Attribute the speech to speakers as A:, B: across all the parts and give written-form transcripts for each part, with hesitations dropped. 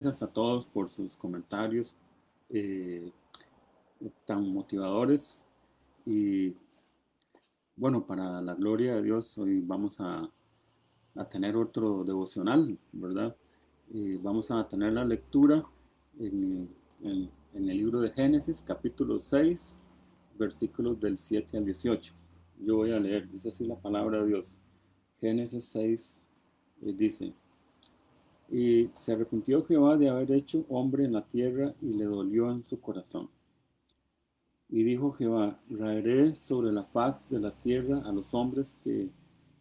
A: Gracias a todos por sus comentarios eh, tan motivadores. Y bueno, para la gloria de Dios, hoy vamos a tener otro devocional, ¿verdad? Vamos a tener la lectura en el libro de Génesis, capítulo 6, versículos del 7 al 18. Yo voy a leer, dice así la palabra de Dios. Génesis 6 dice: Y se arrepintió Jehová de haber hecho hombre en la tierra, y le dolió en su corazón. Y dijo Jehová: Raeré sobre la faz de la tierra a los hombres que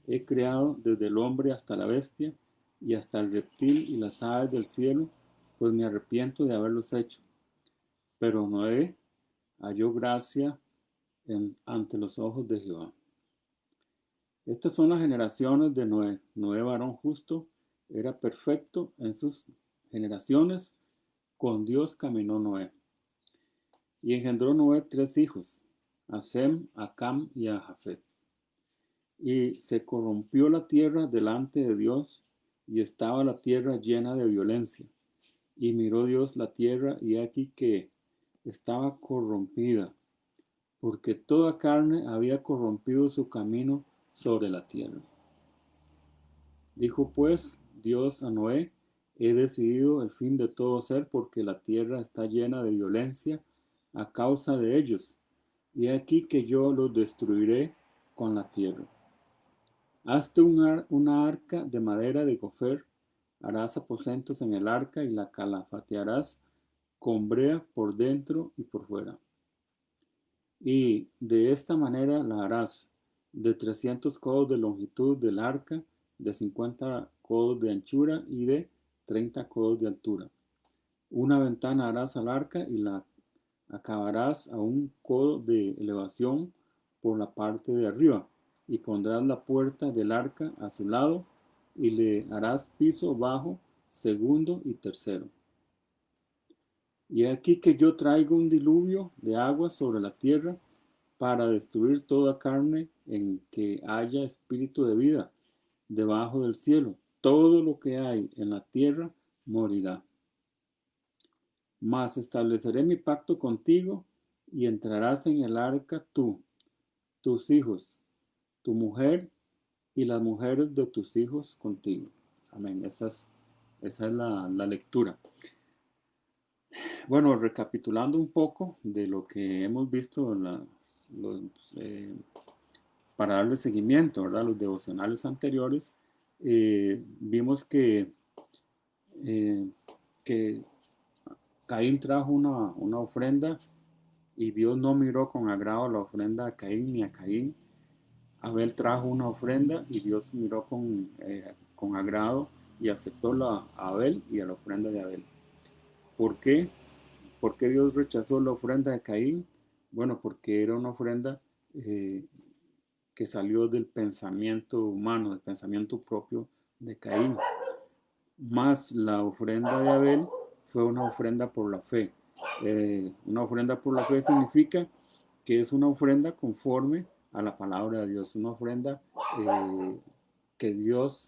A: he creado, desde el hombre hasta la bestia, y hasta el reptil y las aves del cielo, pues me arrepiento de haberlos hecho. Pero Noé halló gracia ante los ojos de Jehová. Estas son las generaciones de Noé. Noé, varón justo, era perfecto en sus generaciones. Con Dios caminó Noé. Y engendró Noé 3 hijos: a Sem, a Cam y a Jafet. Y se corrompió la tierra delante de Dios, y estaba la tierra llena de violencia. Y miró Dios la tierra, y aquí que estaba corrompida, porque toda carne había corrompido su camino sobre la tierra. Dijo pues Dios a Noé: He decidido el fin de todo ser, porque la tierra está llena de violencia a causa de ellos, y aquí que yo los destruiré con la tierra. Hazte una arca de madera de gofer, harás aposentos en el arca y la calafatearás con brea por dentro y por fuera. Y de esta manera la harás: de 300 codos de longitud del arca, de 50 codos de anchura y de 30 codos de altura. Una ventana harás al arca y la acabarás a 1 codo de elevación por la parte de arriba, y pondrás la puerta del arca a su lado, y le harás piso bajo, segundo y tercero. Y he aquí que yo traigo un diluvio de agua sobre la tierra, para destruir toda carne en que haya espíritu de vida debajo del cielo. Todo lo que hay en la tierra morirá. Mas estableceré mi pacto contigo, y entrarás en el arca tú, tus hijos, tu mujer y las mujeres de tus hijos contigo. Amén. Esa es la lectura. Bueno, recapitulando un poco de lo que hemos visto los, eh, para darle seguimiento, ¿verdad? Los devocionales anteriores, vimos eh, que Caín trajo una ofrenda, y Dios no miró con agrado la ofrenda a Caín ni a Caín. Abel trajo una ofrenda, y Dios miró con agrado y aceptó a Abel y a la ofrenda de Abel. ¿Por qué? ¿Por qué Dios rechazó la ofrenda de Caín? Bueno, porque era una ofrenda que salió del pensamiento humano, del pensamiento propio de Caín. Más la ofrenda de Abel fue una ofrenda por la fe. Una ofrenda por la fe significa que es una ofrenda conforme a la palabra de Dios, una ofrenda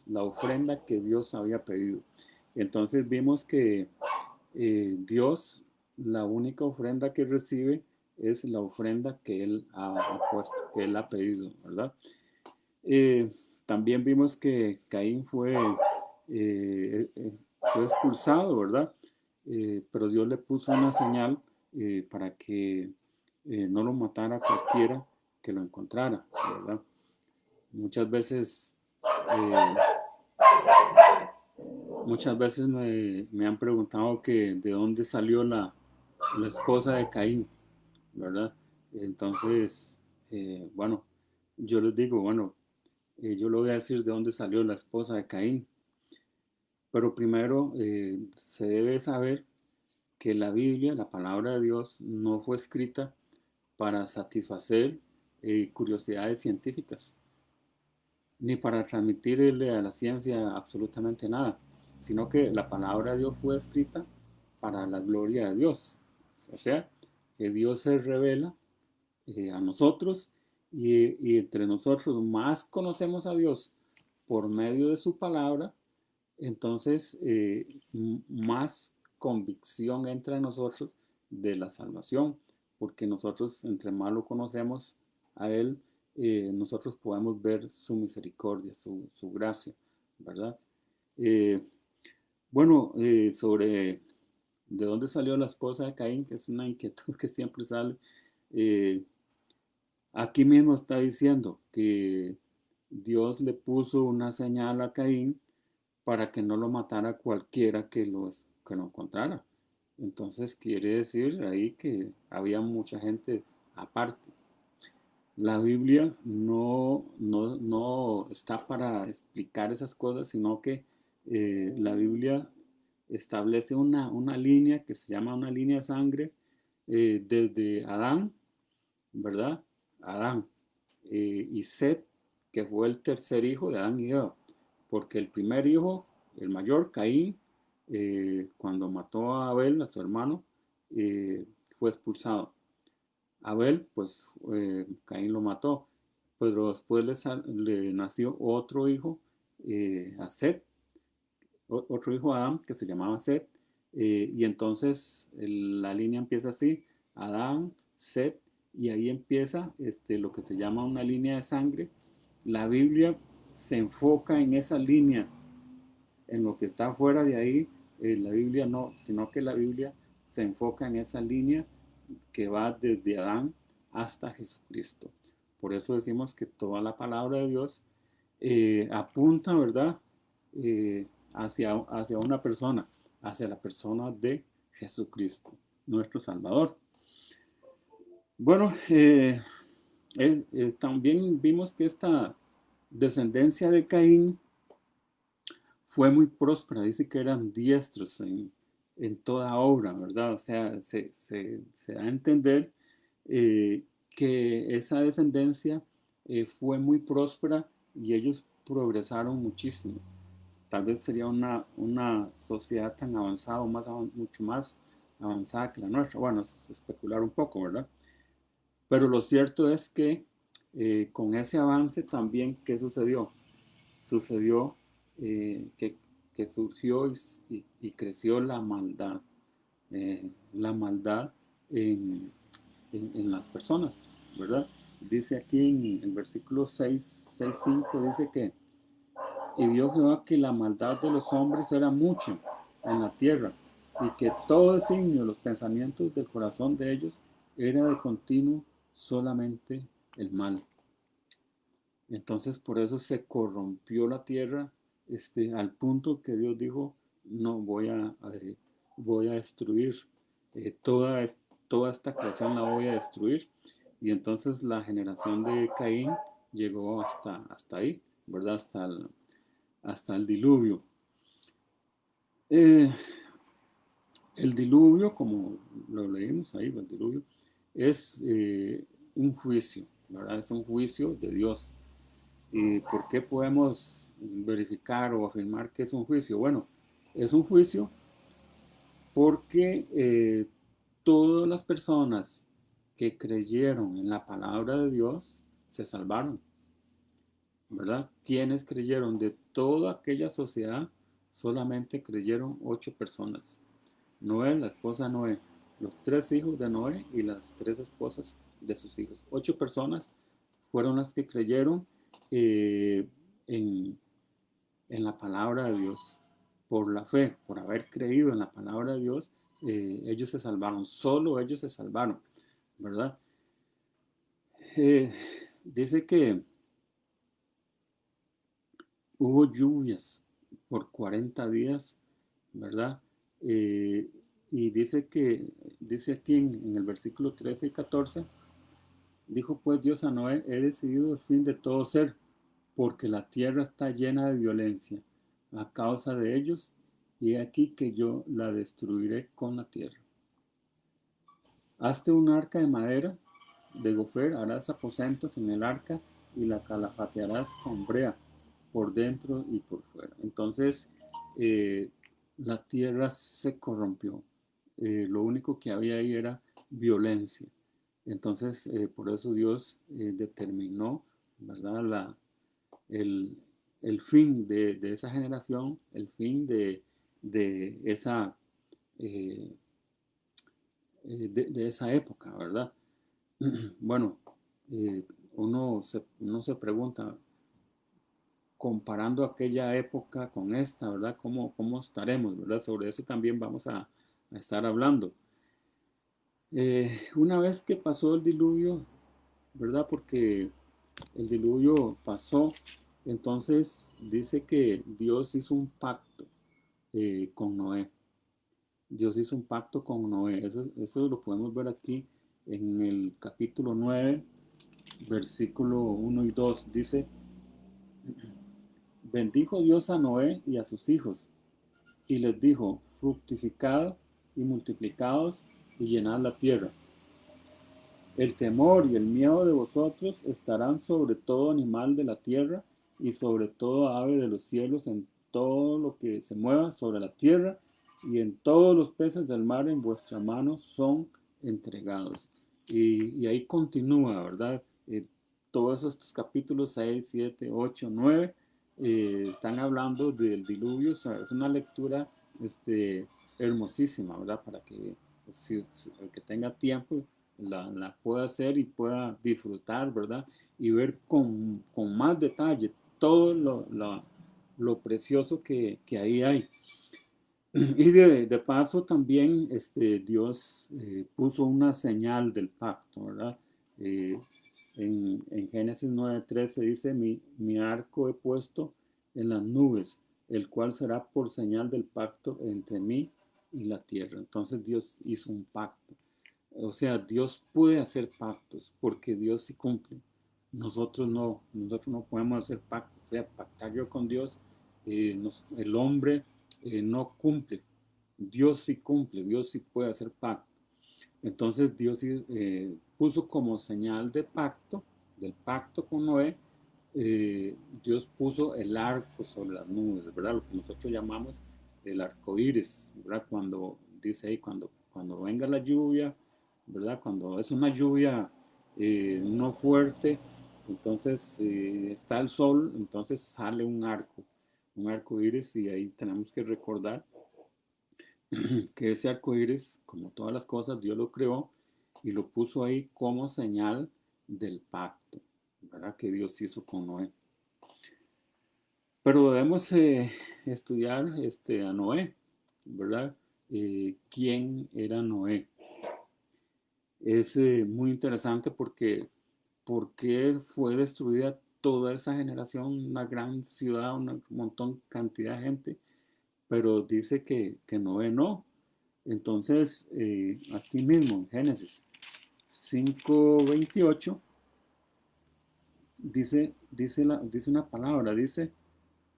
A: la ofrenda que Dios había pedido. Entonces vimos que Dios, la única ofrenda que recibe es la ofrenda que Él ha puesto, que Él ha pedido, ¿verdad? Eh, También vimos que Caín fue expulsado, ¿verdad? Pero Dios le puso una señal para que no lo matara cualquiera que lo encontrara, ¿verdad? Muchas veces, eh, muchas veces me han preguntado que de dónde salió la esposa de Caín, ¿verdad? Entonces, bueno, yo les digo, bueno, yo le voy a decir de dónde salió la esposa de Caín. Pero primero se debe saber que la Biblia, la palabra de Dios, no fue escrita para satisfacer curiosidades científicas, ni para transmitirle a la ciencia absolutamente nada, sino que la palabra de Dios fue escrita para la gloria de Dios. O sea, que Dios se revela a nosotros, y entre nosotros más conocemos a Dios por medio de su palabra. Entonces, más convicción entra en nosotros de la salvación, porque nosotros entre más lo conocemos a Él, nosotros podemos ver su misericordia, su gracia, ¿verdad? Eh, bueno, sobre de dónde salió la esposa de Caín, que es una inquietud que siempre sale. eh, Aquí mismo está diciendo que Dios le puso una señal a Caín para que no lo matara cualquiera que lo encontrara. Entonces quiere decir ahí que había mucha gente aparte. La Biblia no está para explicar esas cosas, sino que la Biblia establece una línea que se llama una línea de sangre desde Adán, ¿verdad? Adán y Set, que fue el tercer hijo de Adán y Eva, porque el primer hijo, el mayor, Caín, cuando mató a Abel, a su hermano, fue expulsado. Abel, pues Caín lo mató, pero después le nació otro hijo a Set, otro hijo a Adán que se llamaba Set, y entonces la línea empieza así, Adán, Set, y ahí empieza lo que se llama una línea de sangre. La Biblia se enfoca en esa línea, en lo que está fuera de ahí, la Biblia no, sino que la Biblia se enfoca en esa línea que va desde Adán hasta Jesucristo. Por eso decimos que toda la palabra de Dios apunta, ¿verdad? Hacia una persona, hacia la persona de Jesucristo, nuestro Salvador. Bueno, también vimos que esta descendencia de Caín fue muy próspera, dice que eran diestros en toda obra, ¿verdad? O sea, se da a entender que esa descendencia fue muy próspera y ellos progresaron muchísimo. Tal vez sería una sociedad tan avanzada, mucho más avanzada que la nuestra. Bueno, es especular un poco, ¿verdad? Pero lo cierto es que con ese avance también, ¿qué sucedió? Sucedió que surgió y creció la maldad en, en las personas, ¿verdad? Dice aquí en el versículo 5, dice que y vio Jehová que la maldad de los hombres era mucha en la tierra, y que todo designio, los pensamientos del corazón de ellos, era de continuo solamente el mal. Entonces por eso se corrompió la tierra al punto que Dios dijo, no, voy a destruir toda esta creación, la voy a destruir. Y entonces la generación de Caín llegó hasta ahí, ¿verdad? Hasta el diluvio. Eh, el diluvio, como lo leímos ahí, el diluvio, es un juicio, ¿verdad? Es un juicio de Dios. ¿Y por qué podemos verificar o afirmar que es un juicio? Bueno, es un juicio porque todas las personas que creyeron en la palabra de Dios se salvaron, ¿verdad? Quienes creyeron de toda aquella sociedad, solamente creyeron 8 personas. Noé, la esposa de Noé, los 3 hijos de Noé y las 3 esposas de sus hijos. 8 personas fueron las que creyeron eh, en, en la palabra de Dios. Por la fe, por haber creído en la palabra de Dios, ellos se salvaron. Solo ellos se salvaron, ¿verdad? Dice que hubo lluvias por 40 días, ¿verdad? Eh, y dice aquí en el versículo 13 y 14, dijo pues Dios a Noé, he decidido el fin de todo ser, porque la tierra está llena de violencia a causa de ellos, y he aquí que yo la destruiré con la tierra. Hazte un arca de madera, de gofer, harás aposentos en el arca y la calafatearás con brea por dentro y por fuera. Entonces, eh, la tierra se corrompió. Lo único que había ahí era violencia. Entonces, por eso Dios determinó, ¿verdad? El, el fin de esa generación, el fin de esa eh, de esa época, ¿verdad? Bueno, uno se pregunta, comparando aquella época con esta, ¿verdad? ¿Cómo estaremos, ¿verdad? Sobre eso también vamos a estar hablando. Una vez que pasó el diluvio, ¿verdad? Porque el diluvio pasó, entonces dice que Dios hizo un pacto con Noé. Dios hizo un pacto con Noé. Eso lo podemos ver aquí en el capítulo 9, versículo 1 y 2. Dice, bendijo Dios a Noé y a sus hijos, y les dijo, fructificad y multiplicaos y llenad la tierra. El temor y el miedo de vosotros estarán sobre todo animal de la tierra y sobre todo ave de los cielos, en todo lo que se mueva sobre la tierra, y en todos los peces del mar en vuestra mano son entregados. Y ahí continúa, ¿verdad? Todos estos capítulos 6, 7, 8, 9 están hablando del diluvio. O sea, es una lectura hermosísima, ¿verdad? Para que el que tenga tiempo la pueda hacer y pueda disfrutar, ¿verdad? Y ver con más detalle todo lo precioso que ahí hay. Y de paso también Dios puso una señal del pacto, ¿verdad? Eh, en Génesis 9:13 dice, mi arco he puesto en las nubes, el cual será por señal del pacto entre mí y la tierra. Entonces Dios hizo un pacto. O sea, Dios puede hacer pactos porque Dios sí cumple. Nosotros no podemos hacer pactos. O sea, pactar yo con Dios, el hombre no cumple. Dios sí cumple, Dios sí puede hacer pacto. Entonces Dios puso como señal de pacto, del pacto con Noé, Dios puso el arco sobre las nubes, ¿verdad? Lo que nosotros llamamos el arco iris, ¿verdad? Cuando dice ahí, cuando venga la lluvia, ¿verdad? Cuando es una lluvia no fuerte, entonces está el sol, entonces sale un arco iris, y ahí tenemos que recordar que ese arco iris, como todas las cosas, Dios lo creó y lo puso ahí como señal del pacto, ¿verdad? Que Dios hizo con Noé. Pero debemos estudiar a Noé, ¿verdad? ¿Quién era Noé? Es muy interesante porque fue destruida toda esa generación, una gran ciudad, un montón, cantidad de gente, pero dice que Noé no. Entonces, aquí mismo en Génesis 5:28 dice una palabra, dice,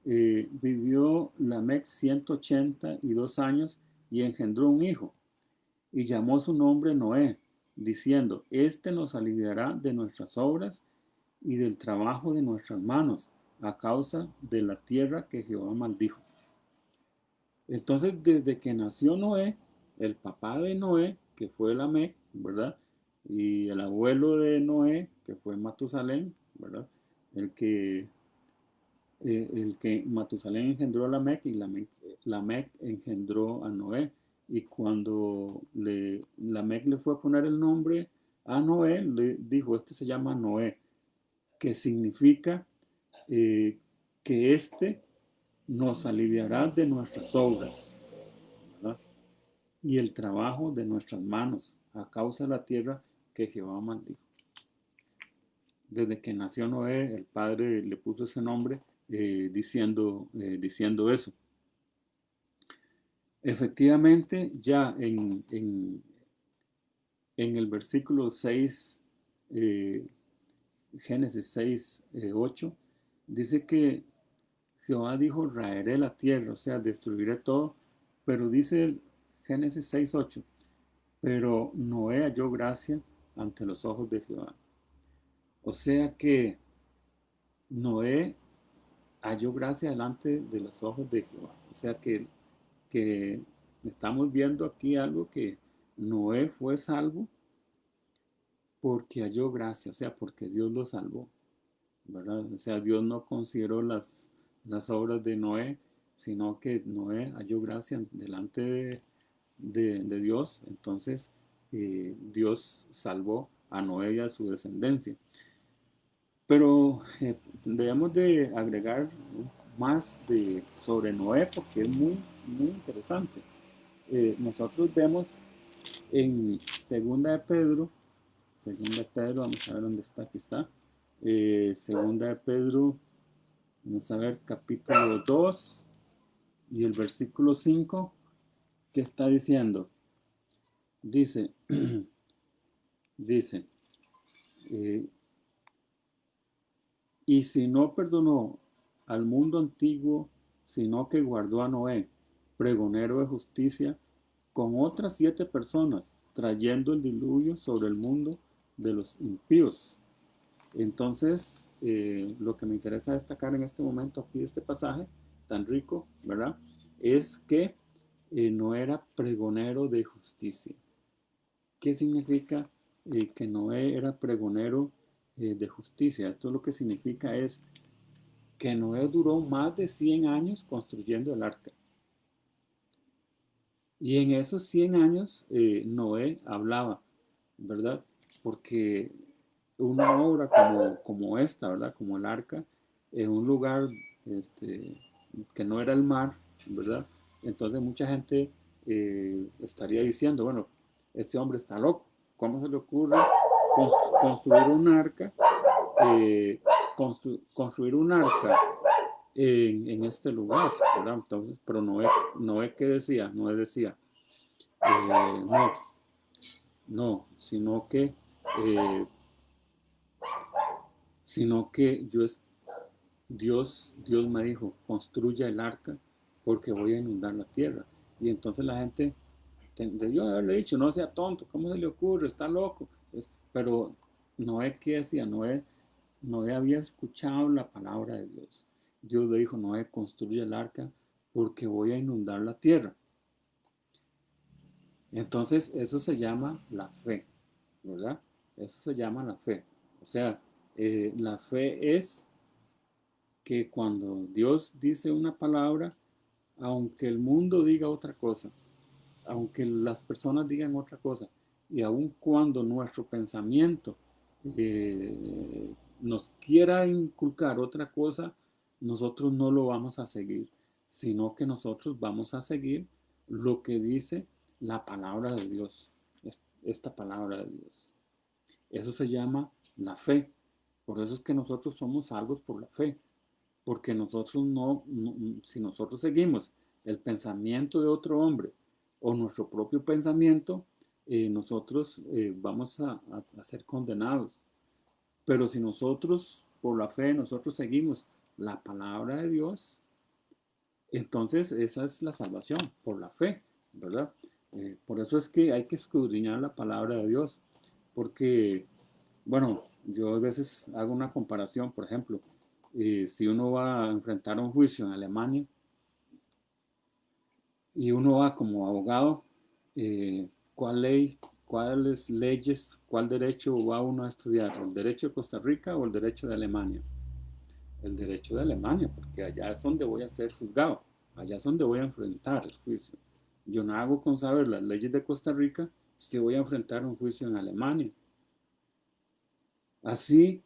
A: vivió Lamec 182 años y engendró un hijo, y llamó su nombre Noé, diciendo, este nos aliviará de nuestras obras y del trabajo de nuestras manos, a causa de la tierra que Jehová maldijo. Entonces, desde que nació Noé, el papá de Noé, que fue Lamec, ¿verdad? Y el abuelo de Noé, que fue Matusalén, ¿verdad? El que, el que Matusalén engendró a Lamec, y Lamec engendró a Noé. Y cuando Lamec le fue a poner el nombre a Noé, le dijo, este se llama Noé, que significa eh, que nos aliviará de nuestras obras, ¿verdad? Y el trabajo de nuestras manos, a causa de la tierra que Jehová maldijo. Desde que nació Noé, el padre le puso ese nombre diciendo eso. Efectivamente, ya en el versículo 6, eh, Génesis 6, 8, dice que Jehová dijo, raeré la tierra, o sea, destruiré todo, pero dice Génesis 6, 8, pero Noé halló gracia ante los ojos de Jehová. O sea que Noé halló gracia delante de los ojos de Jehová. O sea que estamos viendo aquí algo, que Noé fue salvo porque halló gracia, o sea, porque Dios lo salvó, ¿verdad? O sea, Dios no consideró las obras de Noé, sino que Noé halló gracia delante de Dios, entonces Dios salvó a Noé y a su descendencia. Pero debemos de agregar más sobre Noé porque es muy, muy interesante. Nosotros vemos en segunda de Pedro, vamos a ver dónde está, aquí está. Segunda de Pedro, vamos a ver capítulo 2 y el versículo 5, ¿qué está diciendo? Dice, dice, eh, y si no perdonó al mundo antiguo, sino que guardó a Noé, pregonero de justicia, con otras 7 personas, trayendo el diluvio sobre el mundo de los impíos. Entonces, lo que me interesa destacar en este momento aquí de este pasaje tan rico, ¿verdad? Es que no era pregonero de justicia. ¿Qué significa que Noé era pregonero de justicia? Esto lo que significa es que Noé duró más de 100 años construyendo el arca. Y en esos 100 años Noé hablaba, ¿verdad? Porque una obra como esta, ¿verdad? Como el arca, en un lugar este, que no era el mar, ¿verdad? Entonces mucha gente estaría diciendo, bueno, este hombre está loco. ¿Cómo se le ocurre construir un arca? eh, construir un arca este lugar, ¿verdad? Entonces, pero Noé ¿qué decía? Noé decía, no, no, eh, sino que Dios me dijo, construya el arca porque voy a inundar la tierra. Y entonces la gente debió haberle dicho, no sea tonto, ¿cómo se le ocurre? Está loco. Pero Noé, ¿qué decía? Noé había escuchado la palabra de Dios. Dios le dijo, Noé, construye el arca porque voy a inundar la tierra. Entonces, eso se llama la fe, ¿verdad? Eso se llama la fe. O sea, la fe es que cuando Dios dice una palabra, aunque el mundo diga otra cosa, aunque las personas digan otra cosa, y aun cuando nuestro pensamiento nos quiera inculcar otra cosa, nosotros no lo vamos a seguir, sino que nosotros vamos a seguir lo que dice la palabra de Dios, esta palabra de Dios. Eso se llama la fe. Por eso es que nosotros somos salvos por la fe. Porque nosotros si nosotros seguimos el pensamiento de otro hombre o nuestro propio pensamiento, nosotros vamos a ser condenados. Pero si nosotros, por la fe, nosotros seguimos la palabra de Dios, entonces esa es la salvación, por la fe, ¿verdad? Por eso es que hay que escudriñar la palabra de Dios, porque, bueno, yo a veces hago una comparación, por ejemplo, si uno va a enfrentar un juicio en Alemania y uno va como abogado, eh, ¿cuál ley, cuáles leyes, cuál derecho va uno a estudiar? ¿El derecho de Costa Rica o el derecho de Alemania? El derecho de Alemania, porque allá es donde voy a ser juzgado, allá es donde voy a enfrentar el juicio. Yo no hago con saber las leyes de Costa Rica si voy a enfrentar un juicio en Alemania. Así,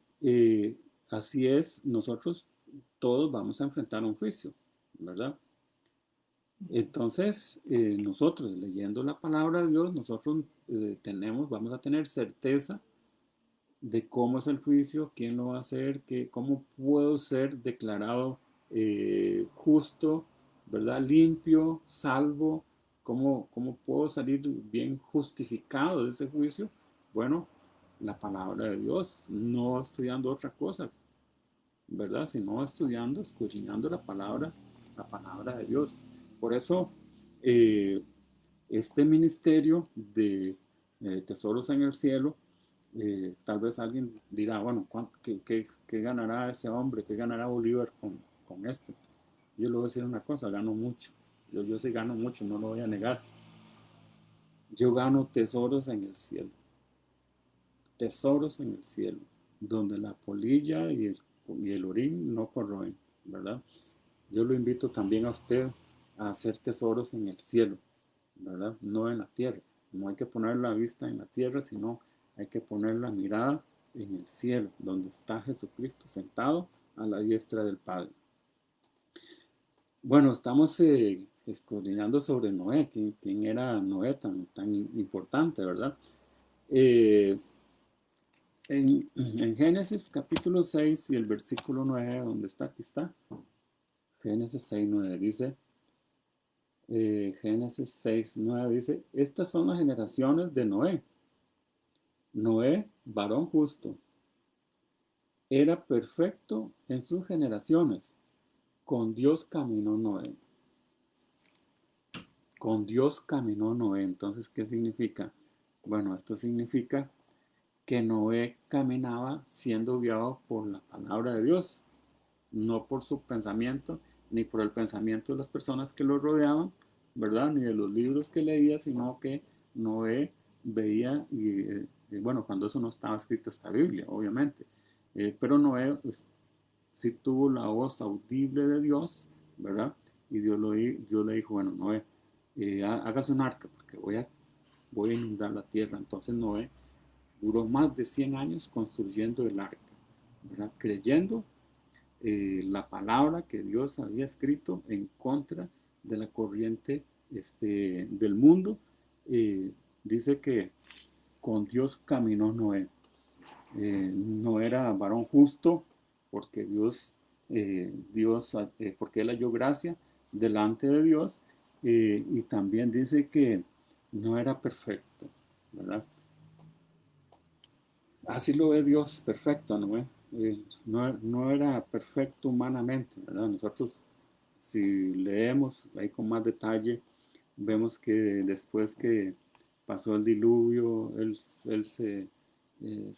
A: así es, nosotros todos vamos a enfrentar un juicio, ¿verdad? Entonces, nosotros leyendo la palabra de Dios, nosotros vamos a tener certeza de cómo es el juicio, quién lo va a hacer, cómo puedo ser declarado justo, ¿verdad? Limpio, salvo, cómo puedo salir bien justificado de ese juicio. Bueno, la palabra de Dios, no estudiando otra cosa, ¿verdad? Sino estudiando, escudriñando la palabra de Dios. Por eso, eh, este ministerio de tesoros en el cielo, tal vez alguien dirá, bueno, ¿qué ganará ese hombre? ¿Qué ganará Bolívar con esto? Yo le voy a decir una cosa, gano mucho. Yo sí gano mucho, no lo voy a negar. Yo gano tesoros en el cielo. Tesoros en el cielo, donde la polilla y el orín no corroen, ¿verdad? Yo lo invito también a usted a hacer tesoros en el cielo. ¿verdad? No en la tierra. No hay que poner la vista en la tierra, sino hay que poner la mirada en el cielo, donde está Jesucristo sentado a la diestra del Padre. Bueno, estamos escudriñando sobre Noé, quién era Noé tan importante, ¿verdad? Eh, en Génesis capítulo 6 y el versículo 9, ¿dónde está? Aquí está. Génesis 6, 9 dice, Génesis 6, 9 dice, estas son las generaciones de Noé. Noé, varón justo, era perfecto en sus generaciones. Con Dios caminó Noé. Con Dios caminó Noé. Entonces, ¿qué significa? Bueno, esto significa que Noé caminaba siendo guiado por la palabra de Dios, no por su pensamiento, ni por el pensamiento de las personas que lo rodeaban, ¿verdad? Ni de los libros que leía, sino que Noé veía, y bueno, cuando eso no estaba escrito esta Biblia, obviamente, pero Noé pues, sí tuvo la voz audible de Dios, ¿verdad? Y Dios le dijo, bueno, Noé, hágase un arca, porque voy a inundar la tierra. Entonces Noé duró más de 100 años construyendo el arca, ¿verdad? Creyendo la palabra que Dios había escrito en contra de la corriente del mundo. Eh, Dice que con Dios caminó Noé. No era varón justo porque porque él halló gracia delante de Dios, y también dice que no era perfecto, ¿verdad? Así lo ve Dios perfecto, ¿no? No era perfecto humanamente, ¿verdad? Nosotros, si leemos ahí con más detalle, vemos que después que pasó el diluvio, él se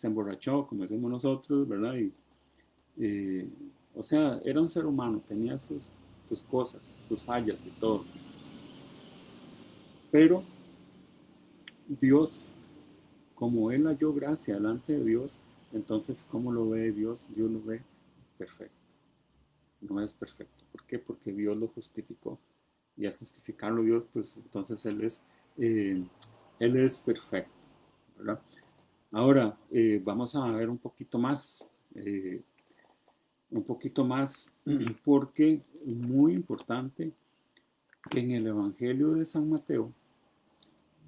A: emborrachó, como decimos nosotros, ¿verdad? Eh, o sea, era un ser humano, tenía sus cosas, sus fallas y todo. Pero Dios, como él halló gracia delante de Dios, entonces, ¿cómo lo ve Dios? Dios lo ve perfecto. No es perfecto. ¿Por qué? Porque Dios lo justificó. Y al justificarlo Dios, pues entonces eh, él es perfecto, ¿verdad? Ahora, vamos a ver eh, un poquito más, porque es muy importante que en el Evangelio de San Mateo,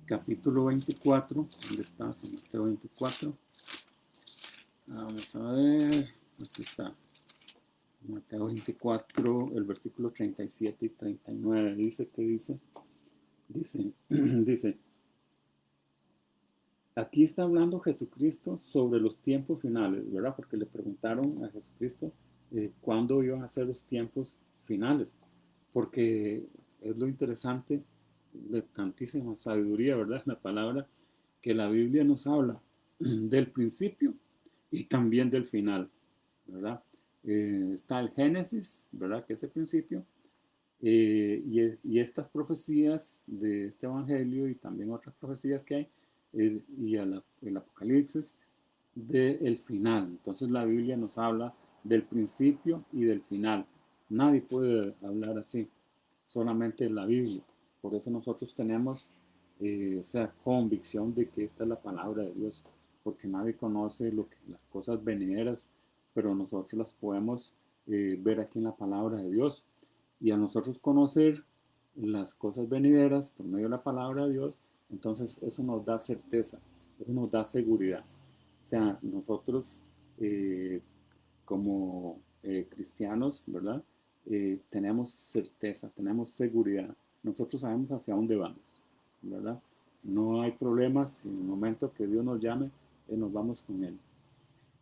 A: capítulo 24, ¿dónde está San Mateo 24? Vamos a ver, aquí está. Mateo 24, el versículo 37 y 39, dice, dice, aquí está hablando Jesucristo sobre los tiempos finales, ¿verdad? Porque le preguntaron a Jesucristo cuándo iban a ser los tiempos finales, porque es lo interesante de tantísima sabiduría, ¿verdad? La palabra que la Biblia nos habla del principio y también del final, ¿verdad? Está el Génesis, ¿verdad? Que es el principio, y estas profecías de este Evangelio y también otras profecías que hay, y el Apocalipsis del final. Entonces la Biblia nos habla del principio y del final. Nadie puede hablar así, solamente la Biblia. Por eso nosotros tenemos esa convicción de que esta es la palabra de Dios, porque nadie conoce las cosas venideras, pero nosotros las podemos ver aquí en la palabra de Dios. Y a nosotros conocer las cosas venideras por medio de la palabra de Dios, entonces eso nos da certeza, eso nos da seguridad. O sea, nosotros eh, como cristianos, ¿verdad? Tenemos certeza, tenemos seguridad. Nosotros sabemos hacia dónde vamos, ¿verdad? No hay problemas. En el momento que Dios nos llame, nos vamos con Él.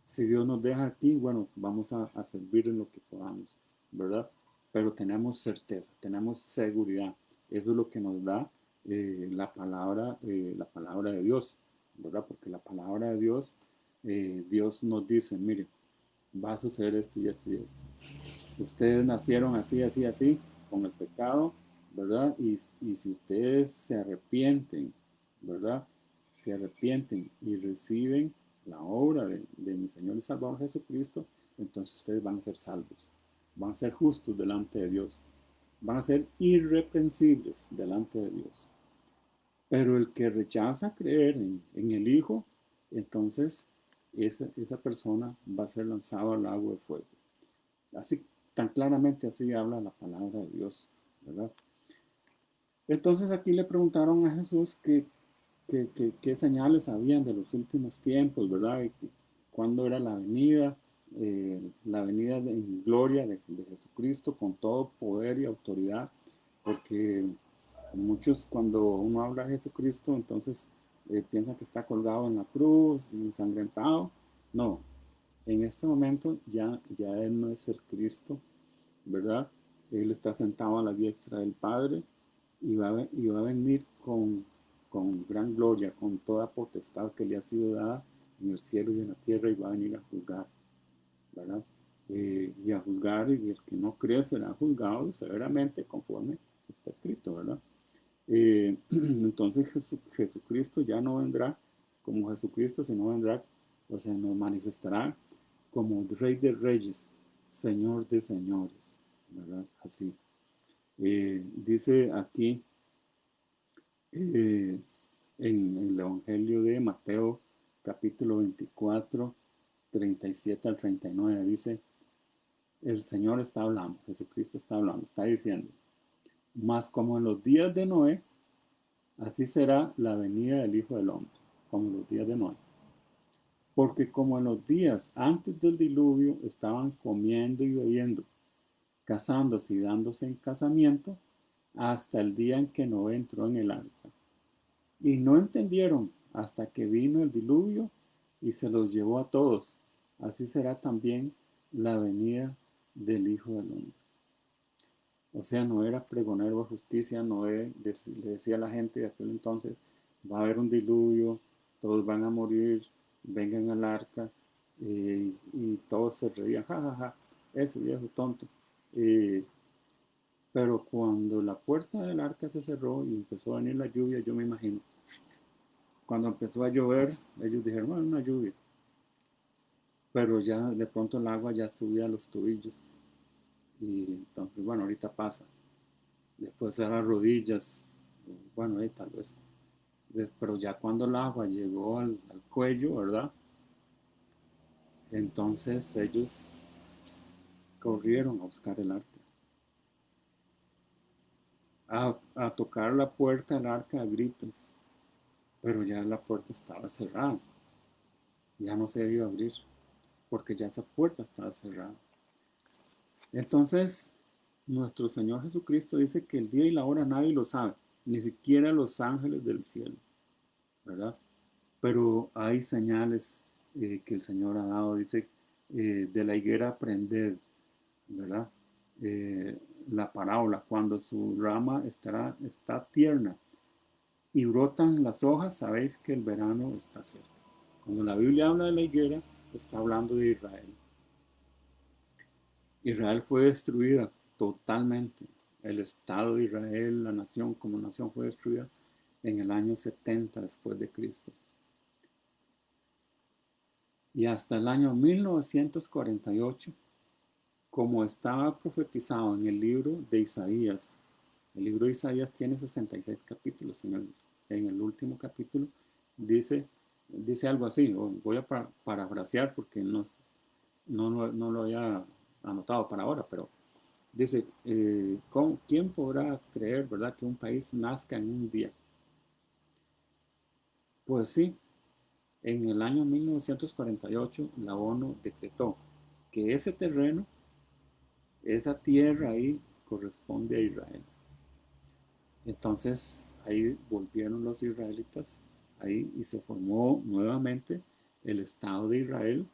A: Si Dios nos deja aquí, bueno, vamos a servir en lo que podamos, ¿verdad? Pero tenemos certeza, tenemos seguridad. Eso es lo que nos da la palabra de Dios, ¿verdad? Porque la palabra de Dios, Dios nos dice, mire, va a suceder esto y esto y esto. Ustedes nacieron así, así, así, con el pecado, ¿verdad? Y si ustedes se arrepienten, ¿verdad? Se arrepienten y reciben la obra de mi Señor y Salvador Jesucristo, entonces ustedes van a ser salvos, van a ser justos delante de Dios, van a ser irreprensibles delante de Dios. Pero el que rechaza creer en el Hijo, entonces esa persona va a ser lanzada al lago de fuego. Así, tan claramente así habla la palabra de Dios, ¿verdad? Entonces aquí le preguntaron a Jesús qué señales habían de los últimos tiempos, ¿verdad? Y cuándo era la venida en gloria de Jesucristo con todo poder y autoridad, porque muchos cuando uno habla de Jesucristo, entonces piensan que está colgado en la cruz, ensangrentado. No, en este momento ya Él no es el Cristo, ¿verdad? Él está sentado a la diestra del Padre y va a venir con gran gloria, con toda potestad que le ha sido dada en el cielo y en la tierra y va a venir a juzgar, ¿verdad? Y a juzgar, y el que no cree será juzgado severamente conforme está escrito, ¿verdad? Entonces Jesucristo ya no vendrá como Jesucristo, sino vendrá, o sea, nos manifestará como Rey de Reyes, Señor de Señores, ¿verdad? Así. Dice aquí en el Evangelio de Mateo, capítulo 24, 37 al 39, dice, el Señor está hablando, Jesucristo está hablando, está diciendo, más como en los días de Noé, así será la venida del Hijo del Hombre, como en los días de Noé. Porque como en los días antes del diluvio estaban comiendo y bebiendo, casándose y dándose en casamiento, hasta el día en que Noé entró en el arca. Y no entendieron hasta que vino el diluvio y se los llevó a todos. Así será también la venida del Hijo del Hombre. O sea, no era pregonero de justicia, Noé le decía a la gente de aquel entonces, va a haber un diluvio, todos van a morir, vengan al arca, y todos se reían, jajaja, ja, ja, ese viejo tonto. Eh, pero cuando la puerta del arca se cerró y empezó a venir la lluvia, yo me imagino, cuando empezó a llover, ellos dijeron, bueno, una lluvia, pero ya de pronto el agua ya subía a los tobillos, y entonces, bueno, ahorita pasa. Después a las rodillas, bueno, tal vez. Pero ya cuando el agua llegó al cuello, ¿verdad? Entonces ellos corrieron a buscar el arca, a tocar la puerta del arca a gritos, pero ya la puerta estaba cerrada, ya no se iba a abrir, porque ya esa puerta estaba cerrada. Entonces, nuestro Señor Jesucristo dice que el día y la hora nadie lo sabe, ni siquiera los ángeles del cielo, ¿verdad? Pero hay señales que el Señor ha dado, dice, de la higuera aprended, ¿verdad? Eh, la parábola, cuando su rama está tierna y brotan las hojas, sabéis que el verano está cerca. Cuando la Biblia habla de la higuera, está hablando de Israel. Israel fue destruida totalmente. El Estado de Israel, la nación como nación, fue destruida en el año 70 después de Cristo. Y hasta el año 1948, como estaba profetizado en el libro de Isaías, el libro de Isaías tiene 66 capítulos. En el último capítulo dice algo así, voy a parafrasear porque no lo había anotado para ahora, pero dice, ¿quién podrá creer, verdad, que un país nazca en un día? Pues sí, en el año 1948 la ONU decretó que ese terreno, esa tierra ahí corresponde a Israel. Entonces ahí volvieron los israelitas ahí y se formó nuevamente el Estado de Israel,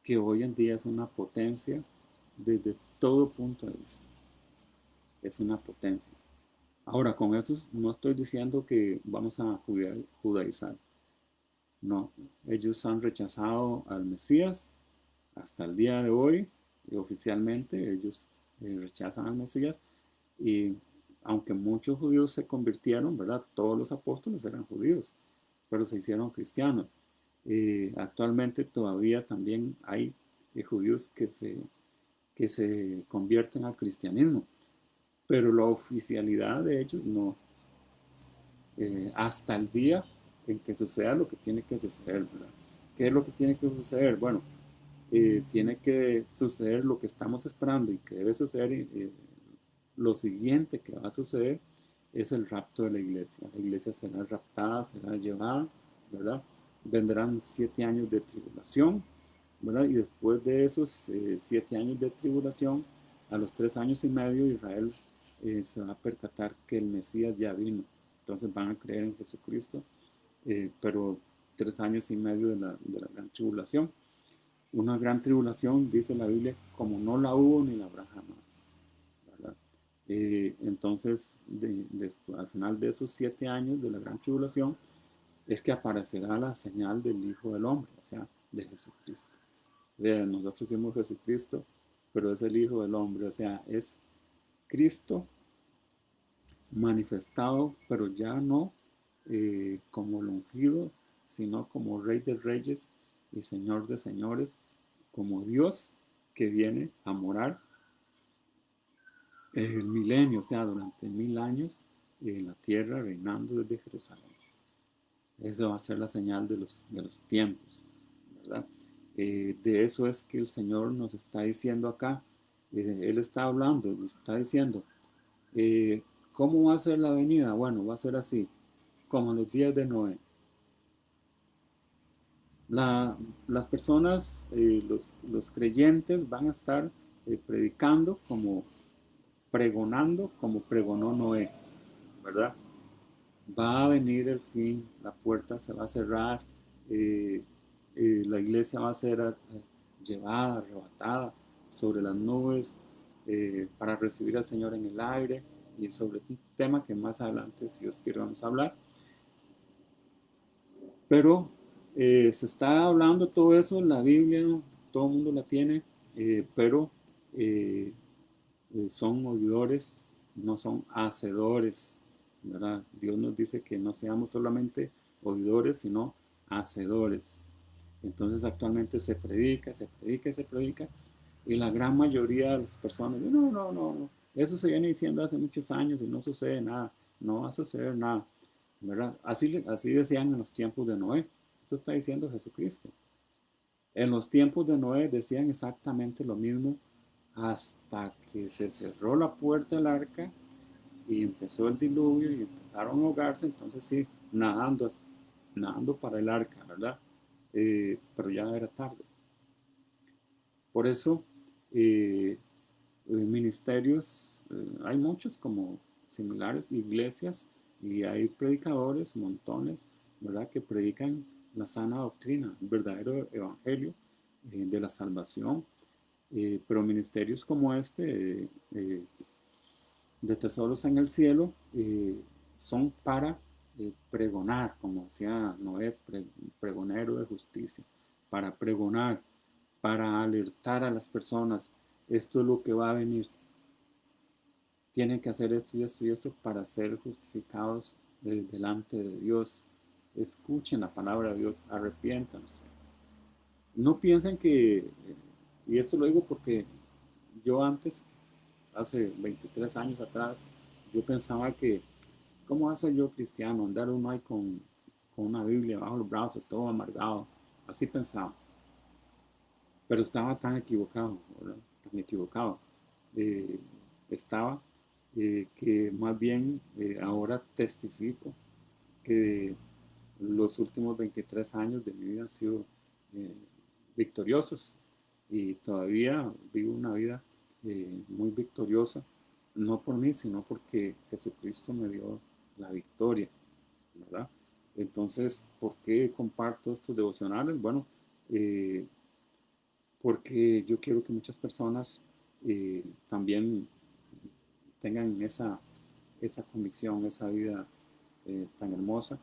A: que hoy en día es una potencia desde todo punto de vista. Es una potencia. Ahora, con eso no estoy diciendo que vamos a judaizar. No, ellos han rechazado al Mesías hasta el día de hoy, y oficialmente ellos rechazan al Mesías, y aunque muchos judíos se convirtieron, ¿verdad? Todos los apóstoles eran judíos, pero se hicieron cristianos. Actualmente todavía también hay judíos que se convierten al cristianismo, pero la oficialidad de ellos no. hasta el día en que suceda lo que tiene que suceder, ¿verdad? ¿Qué es lo que tiene que suceder? Bueno, tiene que suceder lo que estamos esperando y que debe suceder. Lo siguiente que va a suceder es el rapto de la iglesia. La iglesia será raptada, será llevada, ¿verdad? Vendrán 7 años de tribulación, ¿verdad? Y después de esos 7 años de tribulación, a los 3 años y medio, Israel se va a percatar que el Mesías ya vino. Entonces van a creer en Jesucristo, pero 3 años y medio de la gran tribulación. Una gran tribulación, dice la Biblia, como no la hubo ni la habrá jamás, ¿verdad? Entonces, al final de esos 7 años de la gran tribulación, es que aparecerá la señal del Hijo del Hombre, o sea, de Jesucristo. Nosotros somos Jesucristo, pero es el Hijo del Hombre, o sea, es Cristo manifestado, pero ya no como el ungido, sino como Rey de Reyes y Señor de Señores, como Dios que viene a morar el milenio, o sea, durante 1000 años en la tierra reinando desde Jerusalén. Eso va a ser la señal de los tiempos, ¿verdad? De eso es que el Señor nos está diciendo acá. Él está hablando, está diciendo, eh, ¿cómo va a ser la venida? Bueno, va a ser así, como en los días de Noé. Las personas, los creyentes van a estar predicando como pregonando como pregonó Noé, ¿verdad? Va a venir el fin, la puerta se va a cerrar, eh, la iglesia va a ser llevada, arrebatada sobre las nubes para recibir al Señor en el aire y sobre un tema que más adelante, si os quiero, vamos a hablar. Pero se está hablando todo eso en la Biblia, ¿no? Todo el mundo la tiene, pero eh, son oidores, no son hacedores, ¿verdad? Dios nos dice que no seamos solamente oidores, sino hacedores. Entonces actualmente se predica, se predica, se predica, y la gran mayoría de las personas dicen, no, no, no, eso se viene diciendo hace muchos años y no sucede nada, no va a suceder nada, ¿verdad? Así decían en los tiempos de Noé, eso está diciendo Jesucristo. En los tiempos de Noé decían exactamente lo mismo hasta que se cerró la puerta del arca y empezó el diluvio y empezaron a ahogarse, entonces sí, nadando para el arca, ¿verdad? Pero ya era tarde. Por eso, ministerios, hay muchos como similares, iglesias, y hay predicadores, montones, ¿verdad? Que predican la sana doctrina, el verdadero evangelio de la salvación. Pero ministerios como este, de tesoros en el cielo, son para pregonar, como decía Noé, pregonero de justicia, para pregonar, para alertar a las personas, esto es lo que va a venir, tienen que hacer esto y esto y esto para ser justificados delante de Dios. Escuchen la palabra de Dios, arrepiéntanse. No piensen que, y esto lo digo porque yo antes, hace 23 años atrás, yo pensaba que, ¿cómo va a ser yo cristiano? Andar uno ahí con una Biblia bajo los brazos, todo amargado. Así pensaba. Pero estaba tan equivocado, ¿verdad? Tan equivocado. Eh, estaba que más bien ahora testifico que los últimos 23 años de mi vida han sido eh, victoriosos y todavía vivo una vida muy victoriosa, no por mí, sino porque Jesucristo me dio la victoria, ¿verdad? Entonces, ¿por qué comparto estos devocionales? Bueno, eh, porque yo quiero que muchas personas también tengan esa convicción, esa vida tan hermosa.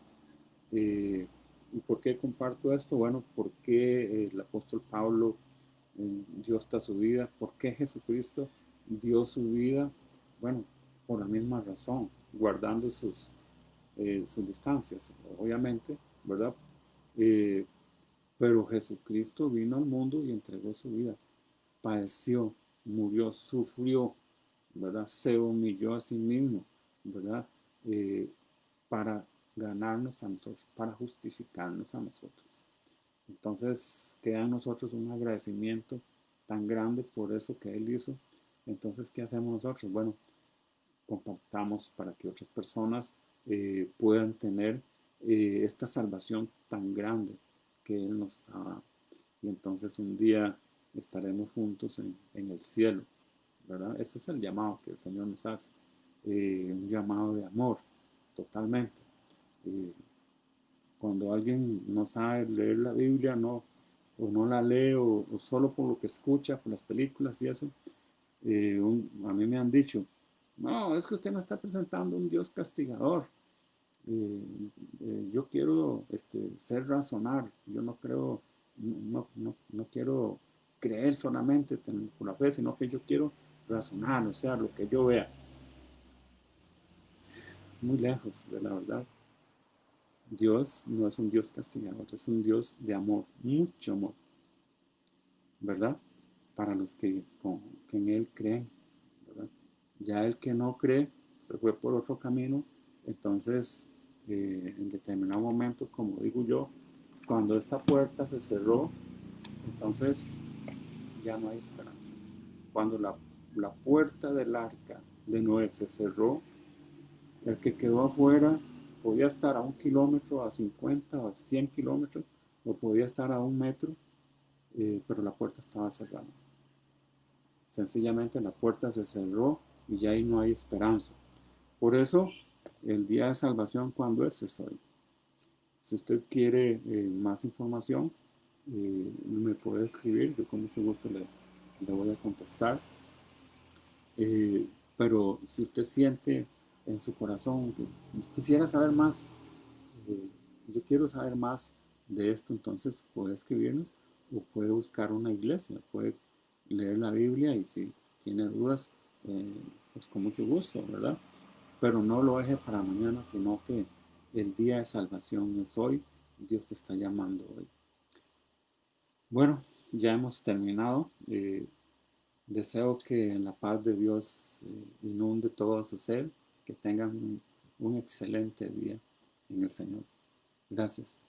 A: ¿Y por qué comparto esto? Bueno, porque el apóstol Pablo dio hasta su vida, por qué Jesucristo dio su vida, bueno, por la misma razón, guardando sus distancias, obviamente, ¿verdad? Eh, pero Jesucristo vino al mundo y entregó su vida, padeció, murió, sufrió, ¿verdad? Se humilló a sí mismo, ¿verdad? Eh, para ganarnos a nosotros, para justificarnos a nosotros. Entonces queda en nosotros un agradecimiento tan grande por eso que Él hizo. Entonces, ¿qué hacemos nosotros? Bueno, compartamos para que otras personas puedan tener esta salvación tan grande que Él nos ha dado. Y entonces un día estaremos juntos en el cielo, ¿verdad? Este es el llamado que el Señor nos hace, un llamado de amor, totalmente. Eh, Cuando alguien no sabe leer la Biblia, o no la lee, o solo por lo que escucha, por las películas y eso, a mí me han dicho, no, es que usted me está presentando un Dios castigador. Eh, yo quiero ser razonar, yo no creo, no quiero creer solamente por la fe, sino que yo quiero razonar, o sea, lo que yo vea. Muy lejos de la verdad. Dios no es un Dios castigador, es un Dios de amor, mucho amor, ¿verdad? Para los que en Él creen, ¿verdad? Ya el que no cree se fue por otro camino, entonces en determinado momento, como digo yo, cuando esta puerta se cerró, entonces ya no hay esperanza. Cuando la puerta del arca de Noé se cerró, el que quedó afuera podía estar a 1 kilómetro, a 50 o a 100 kilómetros, o podía estar a 1 metro, pero la puerta estaba cerrada. Sencillamente la puerta se cerró y ya ahí no hay esperanza. Por eso, el día de salvación, ¿cuándo es? Es hoy. Si usted quiere más información, me puede escribir, yo con mucho gusto le voy a contestar. Eh, pero si usted siente en su corazón que quisiera saber más, eh, yo quiero saber más de esto, entonces puede escribirnos o puede buscar una iglesia, puede leer la Biblia y si tiene dudas, pues con mucho gusto, ¿verdad? Pero no lo deje para mañana, sino que el día de salvación es hoy, Dios te está llamando hoy. Bueno, ya hemos terminado. Deseo que la paz de Dios inunde todo su ser, que tengan un excelente día en el Señor. Gracias.